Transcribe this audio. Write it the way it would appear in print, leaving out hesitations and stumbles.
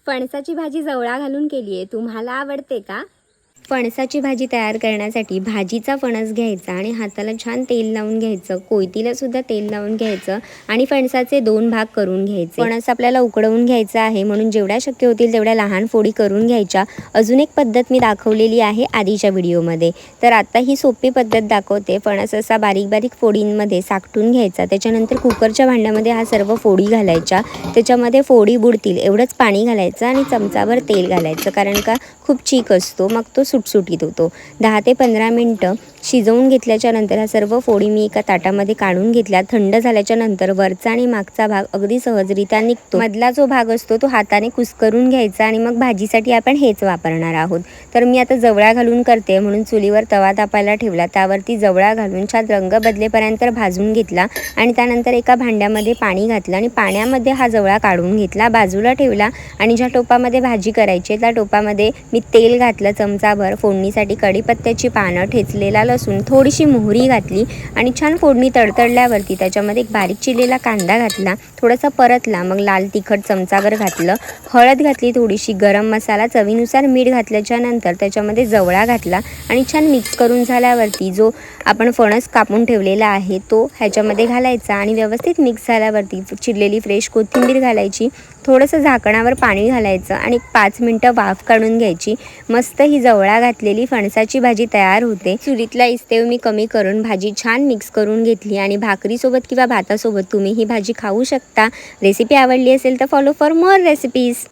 फणसाची भाजी जवळा घालून केली आहे. तुम्हाला आवडते का? फणसाची भाजी तयार करण्यासाठी भाजीचा फणस घ्यायचा आणि हाताला छान तेल लावून घ्यायचं, कोयतीला सुद्धा तेल लावून घ्यायचं आणि फणसाचे 2 भाग करून घ्यायचे. फणस आपल्याला उकडवून घ्यायचं आहे, म्हणून जेवढ्या शक्य होतील तेवढ्या लहान फोडी करून घ्यायच्या. अजून एक पद्धत मी दाखवलेली आहे आधीच्या व्हिडिओमध्ये, तर आता ही सोपी पद्धत दाखवते. फणस असा बारीक बारीक फोडींमध्ये साकटून घ्यायचा. त्याच्यानंतर कुकरच्या भांड्यामध्ये हा सर्व फोडी घालायच्या. त्याच्यामध्ये फोडी बुडतील एवढंच पाणी घालायचं आणि चमचाभर तेल घालायचं, कारण का खूप चीक असतो, मग तो सुटसुटीत होतो. 10 ते 15 मिनटं शिजवून घेतल्याच्या नंतर ह्या सर्व फोडी मी एका ताटामध्ये काढून घेतल्या. थंड झाल्याच्या नंतर वरचा आणि मागचा भाग अगदी सहजरित्या निघतो. मधला जो भाग असतो तो हाताने कुस्करून घ्यायचा आणि मग भाजीसाठी आपण हेच वापरणार आहोत. तर मी आता जवळा घालून करते, म्हणून चुलीवर तवा तापायला ठेवला. त्यावरती जवळा घालून छान रंग बदलेपर्यंत भाजून घेतला आणि त्यानंतर एका भांड्यामध्ये पाणी घातलं आणि पाण्यामध्ये हा जवळा काढून घेतला, बाजूला ठेवला. आणि ज्या टोपामध्ये भाजी करायची त्या टोपामध्ये मी तेल घातलं चमचाभर. फोडणीसाठी कढीपत्त्याची पानं, ठेचलेला लसूण, थोडीशी मोहरी घातली आणि छान फोडणी तडतडल्यावरती त्याच्यामध्ये एक बारीक चिरलेला कांदा घातला, थोडासा परतला. मग लाल तिखट चमचाभर घातलं, हळद घातली, थोडीशी गरम मसाला, चवीनुसार मीठ घातल्याच्या नंतर त्याच्यामध्ये जवळा घातला आणि छान मिक्स करून झाल्यावरती जो आपण फणस कापून ठेवलेला आहे तो ह्याच्यामध्ये घालायचा आणि व्यवस्थित मिक्स झाल्यावरती चिरलेली फ्रेश कोथिंबीर घालायची. थोडंसं झाकणावर पाणी घालायचं आणि 5 मिनटं वाफ काढून घ्यायची. मस्त ही जवळा घातलेली फणसाची भाजी तयार होते. चुलीतला इस्तेव मी कमी करून भाजी छान मिक्स करून घेतली आणि भाकरीसोबत किंवा भातासोबत तुम्ही ही भाजी खाऊ शकता. रेसिपी आवडली असेल तर फॉलो फॉर मोर रेसिपीज.